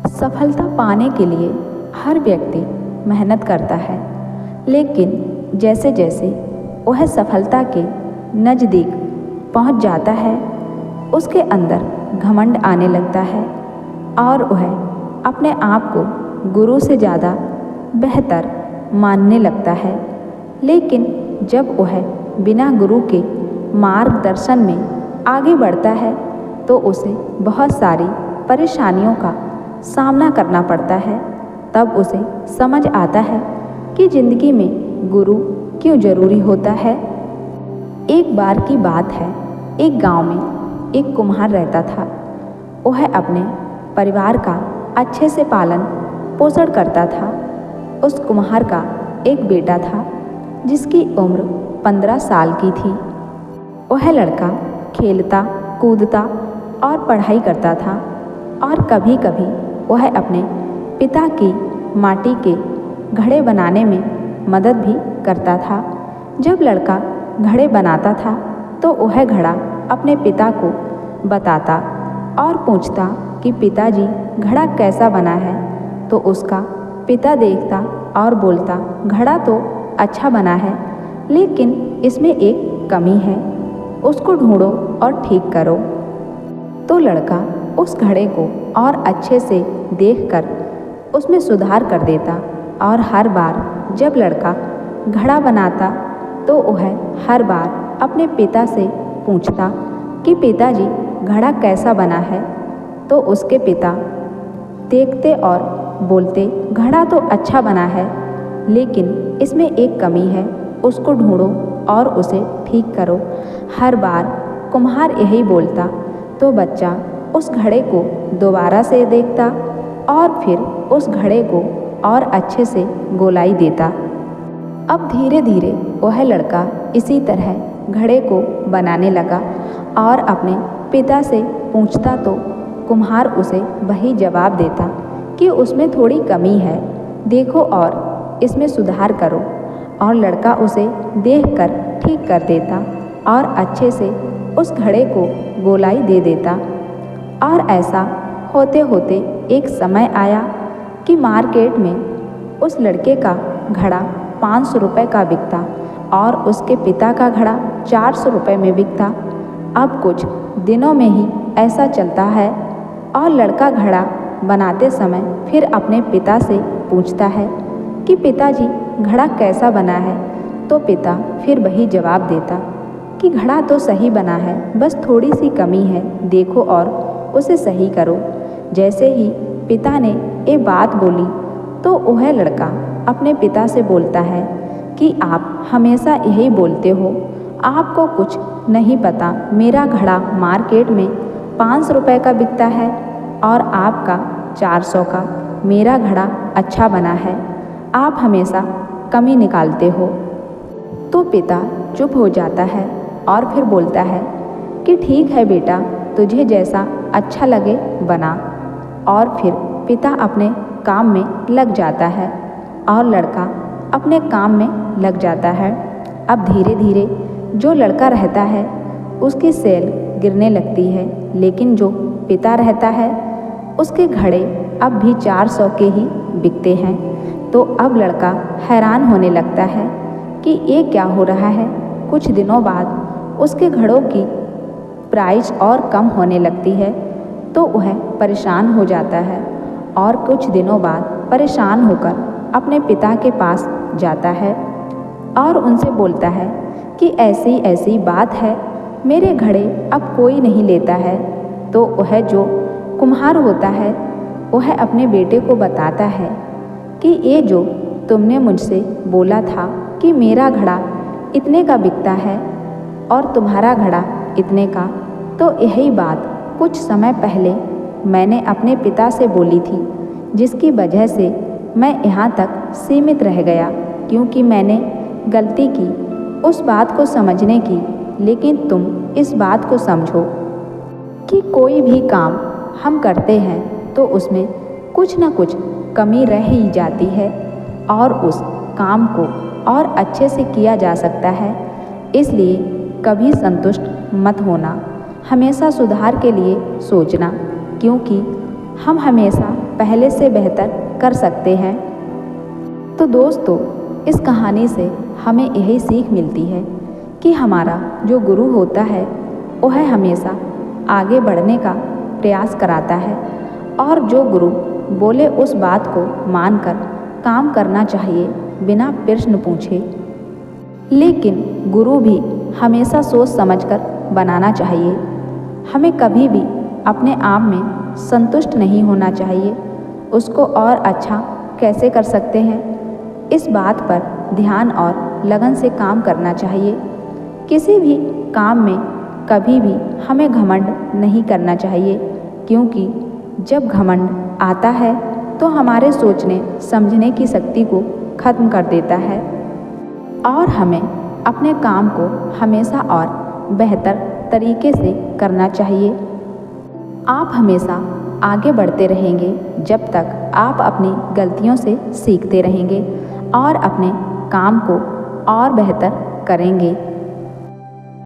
सफलता पाने के लिए हर व्यक्ति मेहनत करता है, लेकिन जैसे जैसे वह सफलता के नज़दीक पहुंच जाता है, उसके अंदर घमंड आने लगता है और वह अपने आप को गुरु से ज़्यादा बेहतर मानने लगता है। लेकिन जब वह बिना गुरु के मार्गदर्शन में आगे बढ़ता है तो उसे बहुत सारी परेशानियों का सामना करना पड़ता है। तब उसे समझ आता है कि ज़िंदगी में गुरु क्यों ज़रूरी होता है। एक बार की बात है, एक गांव में एक कुम्हार रहता था। वह अपने परिवार का अच्छे से पालन पोषण करता था। उस कुम्हार का एक बेटा था जिसकी उम्र 15 साल की थी। वह लड़का खेलता कूदता और पढ़ाई करता था और कभी कभी वह अपने पिता की माटी के घड़े बनाने में मदद भी करता था। जब लड़का घड़े बनाता था तो वह घड़ा अपने पिता को बताता और पूछता कि पिताजी घड़ा कैसा बना है। तो उसका पिता देखता और बोलता, घड़ा तो अच्छा बना है, लेकिन इसमें एक कमी है, उसको ढूंढो और ठीक करो। तो लड़का उस घड़े को और अच्छे से देखकर उसमें सुधार कर देता और हर बार जब लड़का घड़ा बनाता तो वह हर बार अपने पिता से पूछता कि पिताजी घड़ा कैसा बना है। तो उसके पिता देखते और बोलते, घड़ा तो अच्छा बना है, लेकिन इसमें एक कमी है, उसको ढूंढो और उसे ठीक करो। हर बार कुम्हार यही बोलता तो बच्चा उस घड़े को दोबारा से देखता और फिर उस घड़े को और अच्छे से गोलाई देता। अब धीरे धीरे वह लड़का इसी तरह घड़े को बनाने लगा और अपने पिता से पूछता तो कुम्हार उसे वही जवाब देता कि उसमें थोड़ी कमी है, देखो और इसमें सुधार करो। और लड़का उसे देखकर ठीक कर देता और अच्छे से उस घड़े को गोलाई दे देता। और ऐसा होते होते एक समय आया कि मार्केट में उस लड़के का घड़ा 500 रुपये का बिकता और उसके पिता का घड़ा 400 रुपये में बिकता। अब कुछ दिनों में ही ऐसा चलता है और लड़का घड़ा बनाते समय फिर अपने पिता से पूछता है कि पिताजी घड़ा कैसा बना है। तो पिता फिर वही जवाब देता कि घड़ा तो सही बना है, बस थोड़ी सी कमी है, देखो और उसे सही करो। जैसे ही पिता ने ये बात बोली तो वह लड़का अपने पिता से बोलता है कि आप हमेशा यही बोलते हो, आपको कुछ नहीं पता, मेरा घड़ा मार्केट में 500 रुपये का बिकता है और आपका 400 का। मेरा घड़ा अच्छा बना है, आप हमेशा कमी निकालते हो। तो पिता चुप हो जाता है और फिर बोलता है कि ठीक है बेटा, तुझे जैसा अच्छा लगे बना। और फिर पिता अपने काम में लग जाता है और लड़का अपने काम में लग जाता है। अब धीरे धीरे जो लड़का रहता है उसकी सेल गिरने लगती है, लेकिन जो पिता रहता है उसके घड़े अब भी 400 के ही बिकते हैं। तो अब लड़का हैरान होने लगता है कि ये क्या हो रहा है। कुछ दिनों बाद उसके घड़ों की प्राइस और कम होने लगती है तो वह परेशान हो जाता है और कुछ दिनों बाद परेशान होकर अपने पिता के पास जाता है और उनसे बोलता है कि ऐसी ऐसी बात है, मेरे घड़े अब कोई नहीं लेता है। तो वह जो कुम्हार होता है वह अपने बेटे को बताता है कि ये जो तुमने मुझसे बोला था कि मेरा घड़ा इतने का बिकता है और तुम्हारा घड़ा इतने का, तो यही बात कुछ समय पहले मैंने अपने पिता से बोली थी, जिसकी वजह से मैं यहाँ तक सीमित रह गया, क्योंकि मैंने गलती की उस बात को समझने की। लेकिन तुम इस बात को समझो कि कोई भी काम हम करते हैं तो उसमें कुछ न कुछ कमी रह ही जाती है और उस काम को और अच्छे से किया जा सकता है। इसलिए कभी संतुष्ट मत होना, हमेशा सुधार के लिए सोचना, क्योंकि हम हमेशा पहले से बेहतर कर सकते हैं। तो दोस्तों, इस कहानी से हमें यही सीख मिलती है कि हमारा जो गुरु होता है वह हमेशा आगे बढ़ने का प्रयास कराता है और जो गुरु बोले उस बात को मानकर काम करना चाहिए बिना प्रश्न पूछे। लेकिन गुरु भी हमेशा सोच समझकर बनाना चाहिए। हमें कभी भी अपने आप में संतुष्ट नहीं होना चाहिए। उसको और अच्छा कैसे कर सकते हैं, इस बात पर ध्यान और लगन से काम करना चाहिए। किसी भी काम में कभी भी हमें घमंड नहीं करना चाहिए, क्योंकि जब घमंड आता है तो हमारे सोचने समझने की शक्ति को खत्म कर देता है और हमें अपने काम को हमेशा और बेहतर तरीके से करना चाहिए। आप हमेशा आगे बढ़ते रहेंगे जब तक आप अपनी गलतियों से सीखते रहेंगे और अपने काम को और बेहतर करेंगे।